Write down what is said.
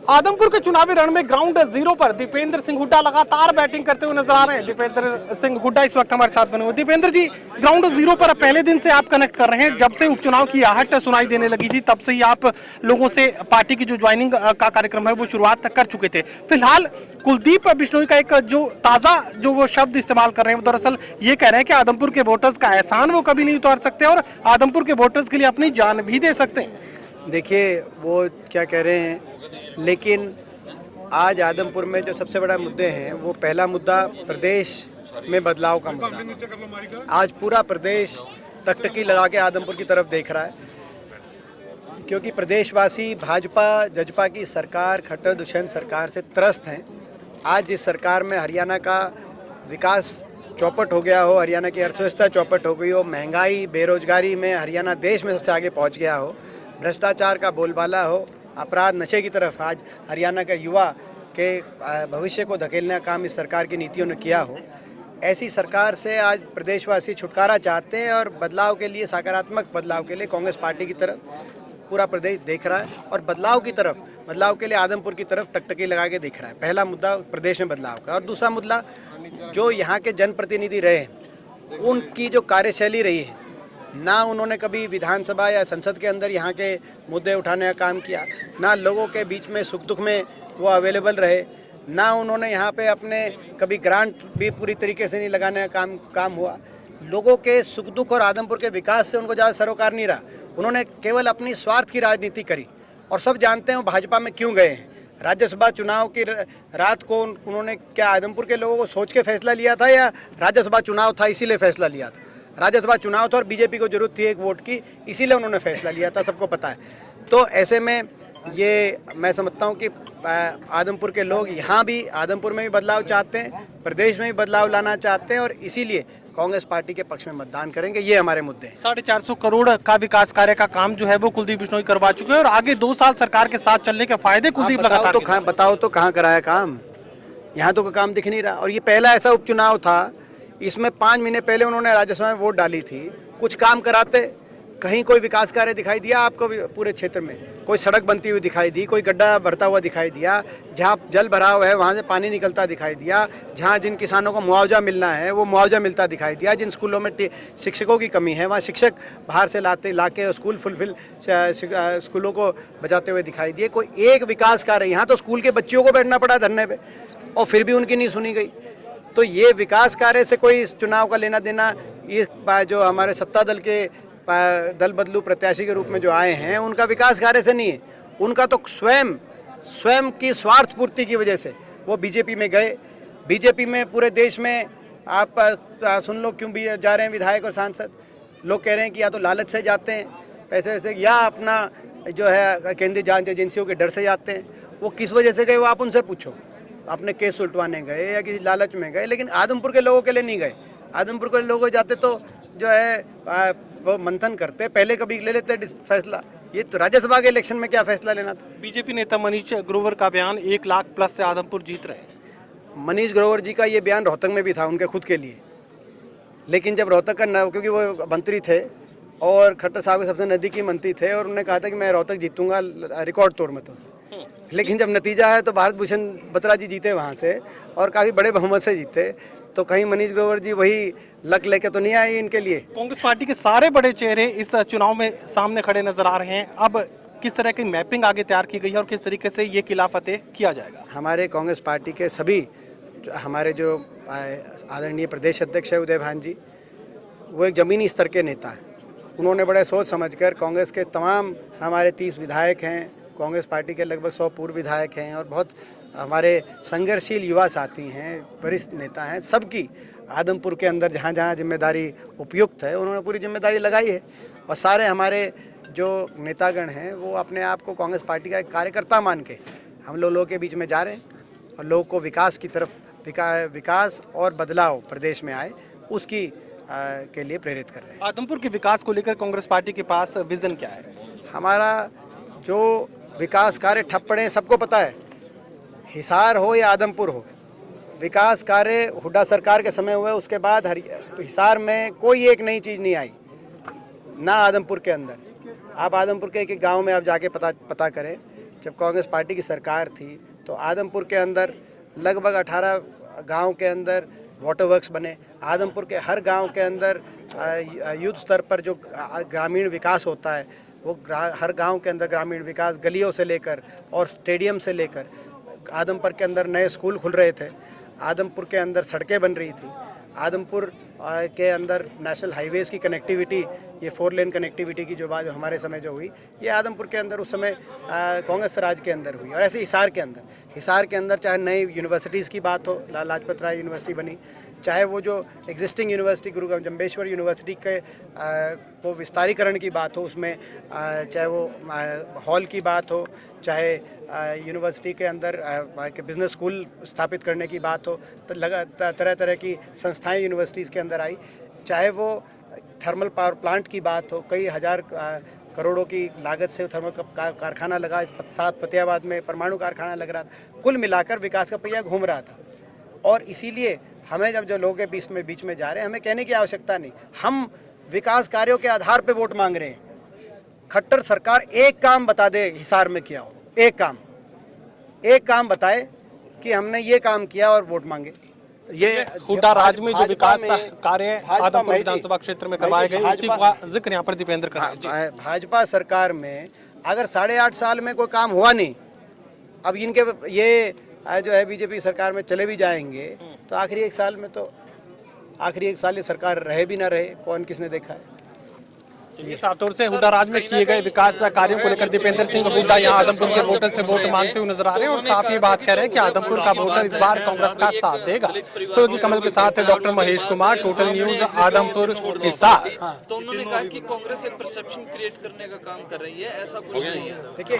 आदमपुर के चुनावी रण में ग्राउंड जीरो पर दीपेंद्र सिंह हुड्डा लगातार बैटिंग करते हुए नजर आ रहे हैं। दीपेंद्र सिंह हुड्डा इस वक्त हमारे साथ बने हुए। दीपेंद्र जी, ग्राउंड जीरो पर पहले दिन से आप कनेक्ट कर रहे हैं। जब से उपचुनाव की आहट सुनाई देने लगी थी तब से ही आप लोगों से पार्टी की जो ज्वाइनिंग का कार्यक्रम है वो शुरुआत कर चुके थे। फिलहाल कुलदीप बिश्नोई का एक जो ताजा जो वो शब्द इस्तेमाल कर रहे हैं वो दरअसल ये कह रहे हैं कि आदमपुर के वोटर्स का एहसान वो कभी नहीं उतार सकते और आदमपुर के वोटर्स के लिए अपनी जान भी दे सकते हैं। देखिए वो क्या कह रहे हैं, लेकिन आज आदमपुर में जो सबसे बड़ा मुद्दे हैं वो पहला मुद्दा प्रदेश में बदलाव का मुद्दा। आज पूरा प्रदेश टकटकी लगा के आदमपुर की तरफ देख रहा है, क्योंकि प्रदेशवासी भाजपा जजपा की सरकार, खट्टर दुष्यंत सरकार से त्रस्त हैं। आज जिस सरकार में हरियाणा का विकास चौपट हो गया हो, हरियाणा की अर्थव्यवस्था चौपट हो गई हो, महंगाई बेरोजगारी में हरियाणा देश में सबसे आगे पहुंच गया हो, भ्रष्टाचार का बोलबाला हो, अपराध नशे की तरफ आज हरियाणा के युवा के भविष्य को धकेलने का काम इस सरकार की नीतियों ने किया हो, ऐसी सरकार से आज प्रदेशवासी छुटकारा चाहते हैं और बदलाव के लिए, सकारात्मक बदलाव के लिए कांग्रेस पार्टी की तरफ पूरा प्रदेश देख रहा है और बदलाव की तरफ, बदलाव के लिए आदमपुर की तरफ टकटकी लगा के देख रहा है। पहला मुद्दा प्रदेश में बदलाव का। और दूसरा मुद्दा, जो यहाँ के जनप्रतिनिधि रहे उनकी जो कार्यशैली रही है, ना उन्होंने कभी विधानसभा या संसद के अंदर यहाँ के मुद्दे उठाने का काम किया, ना लोगों के बीच में सुख दुख में वो अवेलेबल रहे, ना उन्होंने यहाँ पे अपने कभी ग्रांट भी पूरी तरीके से नहीं लगाने का काम हुआ। लोगों के सुख दुख और आदमपुर के विकास से उनको ज़्यादा सरोकार नहीं रहा। उन्होंने केवल अपनी स्वार्थ की राजनीति करी और सब जानते हैं वो भाजपा में क्यों गए हैं। राज्यसभा चुनाव की रात को उन्होंने क्या आदमपुर के लोगों को सोच के फैसला लिया था या राज्यसभा चुनाव था इसीलिए फैसला लिया था? राज्यसभा चुनाव था और बीजेपी को जरूरत थी एक वोट की, इसीलिए उन्होंने फैसला लिया था, सबको पता है। तो ऐसे में ये मैं समझता हूँ कि आदमपुर के लोग यहाँ भी, आदमपुर में भी बदलाव चाहते हैं, प्रदेश में भी बदलाव लाना चाहते हैं और इसीलिए कांग्रेस पार्टी के पक्ष में मतदान करेंगे। ये हमारे मुद्दे हैं। 450 करोड़ का विकास कार्य का काम जो है वो कुलदीप बिश्नोई करवा चुके हैं और आगे 2 साल सरकार के साथ चलने के फायदे कुलदीप लगातार बताओ तो कहाँ कराया काम? यहाँ तो कोई काम दिख नहीं रहा। और ये पहला ऐसा उपचुनाव था, इसमें 5 महीने पहले उन्होंने राज्यसभा में वोट डाली थी। कुछ काम कराते, कहीं कोई विकास कार्य दिखाई दिया आपको? पूरे क्षेत्र में कोई सड़क बनती हुई दिखाई दी, कोई गड्ढा भरता हुआ दिखाई दिया, जहाँ जल भराव है वहाँ से पानी निकलता दिखाई दिया, जहाँ जिन किसानों को मुआवजा मिलना है वो मुआवजा मिलता दिखाई दिया, जिन स्कूलों में शिक्षकों की कमी है वहाँ शिक्षक बाहर से लाके स्कूल फुलफिल स्कूलों को बचाते हुए दिखाई दिए। कोई एक विकास कार्य, यहाँ तो स्कूल के बच्चियों को बैठना पड़ा धरने पर और फिर भी उनकी नहीं सुनी गई। तो ये विकास कार्य से कोई इस चुनाव का लेना देना, ये जो हमारे सत्ता दल के दल बदलू प्रत्याशी के रूप में जो आए हैं उनका विकास कार्य से नहीं है। उनका तो स्वयं की स्वार्थ पूर्ति की वजह से वो बीजेपी में गए। बीजेपी में पूरे देश में आप सुन लो क्यों भी जा रहे हैं विधायक और सांसद। लोग कह रहे हैं कि या तो लालच से जाते हैं पैसे वैसे, या अपना जो है केंद्रीय जांच एजेंसियों के डर से जाते हैं। वो किस वजह से गए वो आप उनसे पूछो। अपने केस उल्टवाने गए या किसी लालच में गए, लेकिन आदमपुर के लोगों के लिए नहीं गए। आदमपुर के लोगों जाते तो जो है वो मंथन करते, पहले कभी ले लेते फैसला। ये तो राज्यसभा के इलेक्शन में क्या फैसला लेना था? बीजेपी नेता मनीष ग्रोवर का बयान 1 लाख प्लस से आदमपुर जीत रहे हैं। मनीष ग्रोवर जी का ये बयान रोहतक में भी था उनके खुद के लिए, लेकिन जब रोहतक का क्योंकि वो मंत्री थे और खट्टर साहब के सबसे नज़दीकी मंत्री थे और उन्होंने कहा था कि मैं रोहतक जीतूंगा रिकॉर्ड तोड़ में। तो लेकिन जब नतीजा है तो भारत भूषण बत्रा जी जीते वहाँ से और काफ़ी बड़े बहुमत से जीते। तो कहीं मनीष ग्रोवर जी वही लक लेके तो नहीं आए इनके लिए। कांग्रेस पार्टी के सारे बड़े चेहरे इस चुनाव में सामने खड़े नजर आ रहे हैं। अब किस तरह की मैपिंग आगे तैयार की गई है और किस तरीके से ये किला फतेह किया जाएगा? हमारे कांग्रेस पार्टी के सभी हमारे जो आदरणीय प्रदेश अध्यक्ष है उदय भान जी, वो एक ज़मीनी स्तर के नेता हैं। उन्होंने बड़े सोच समझकर कांग्रेस के तमाम हमारे 30 विधायक हैं, कांग्रेस पार्टी के लगभग 100 पूर्व विधायक हैं और बहुत हमारे संघर्षशील युवा साथी हैं, वरिष्ठ नेता हैं, सबकी आदमपुर के अंदर जहाँ जहाँ जिम्मेदारी उपयुक्त है उन्होंने पूरी जिम्मेदारी लगाई है। और सारे हमारे जो नेतागण हैं वो अपने आप को कांग्रेस पार्टी का एक कार्यकर्ता मान के हम लोगों के बीच में जा रहे हैं और लोगों को विकास की तरफ, विकास और बदलाव प्रदेश में आए उसकी के लिए प्रेरित कर रहे हैं। आदमपुर के विकास को लेकर कांग्रेस पार्टी के पास विजन क्या है? हमारा जो विकास कार्य ठप पड़े सबको पता है, हिसार हो या आदमपुर हो, विकास कार्य हुड्डा सरकार के समय हुए, उसके बाद हिसार में कोई एक नई चीज़ नहीं आई, ना आदमपुर के अंदर। आप आदमपुर के एक गांव में आप जाके पता करें जब कांग्रेस पार्टी की सरकार थी तो आदमपुर के अंदर लगभग 18 गांव के अंदर वाटर वर्क्स बने। आदमपुर के हर गांव के अंदर युद्ध स्तर पर जो ग्रामीण विकास होता है वो हर गांव के अंदर ग्रामीण विकास गलियों से लेकर और स्टेडियम से लेकर आदमपुर के अंदर नए स्कूल खुल रहे थे। आदमपुर के अंदर सड़कें बन रही थी। आदमपुर के अंदर नेशनल हाईवेज़ की कनेक्टिविटी, ये 4 लेन कनेक्टिविटी की जो बात जो हमारे समय जो हुई, ये आदमपुर के अंदर उस समय कांग्रेस राज के अंदर हुई। और ऐसे हिसार के अंदर चाहे नई यूनिवर्सिटीज़ की बात हो, लाजपत राय यूनिवर्सिटी बनी, चाहे वो जो एग्जिस्टिंग यूनिवर्सिटी गुरु जम्बेश्वर यूनिवर्सिटी के वो विस्तारीकरण की बात हो, उसमें चाहे वो हॉल की बात हो, चाहे यूनिवर्सिटी के अंदर के बिज़नेस स्कूल स्थापित करने की बात हो, तो तरह तरह की संस्थाएं यूनिवर्सिटीज़ के अंदर आई, चाहे वो थर्मल पावर प्लांट की बात हो, कई हज़ार करोड़ों की लागत से थर्मल कारखाना लगा, साथ फतेहाबाद में परमाणु कारखाना लग रहा था। कुल मिलाकर विकास का पहिया घूम रहा था। और इसीलिए हमें जब जो लोग बीच में जा रहे हैं, हमें कहने की आवश्यकता नहीं, हम विकास कार्यों के आधार पर वोट मांग रहे हैं। खट्टर सरकार एक काम बता दे हिसार में किया हो, एक काम बताए कि हमने ये काम किया और वोट मांगे। ये हुड्डा राज में जो विकास कार्य आदमपुर विधानसभा क्षेत्र में करवाए गए उसी का जिक्र यहाँ पर दीपेंद्र कर रहे हैं। भाजपा सरकार में अगर 8.5 साल में कोई काम हुआ नहीं, अब इनके ये जो है बीजेपी सरकार में चले भी जाएंगे तो आखिरी एक साल ये सरकार रहे भी ना रहे, कौन किसने देखा है। ये साफ तौर से हुड्डा राज में किए गए विकास कार्यों को लेकर दीपेंद्र सिंह हुड्डा यहाँ आदमपुर के वोटर से वोट मांगते हुए नजर आ रहे हैं और साफ ये बात कह रहे हैं कि आदमपुर का वोटर इस बार कांग्रेस का साथ देगा। सोजी कमल के साथ doctor Mahesh Kumar, total news, Adampur Hisar. तो उन्होंने कहा कि कांग्रेस एक परसेप्शन क्रिएट करने का काम कर रही है, ऐसा कुछ नहीं है। देखिए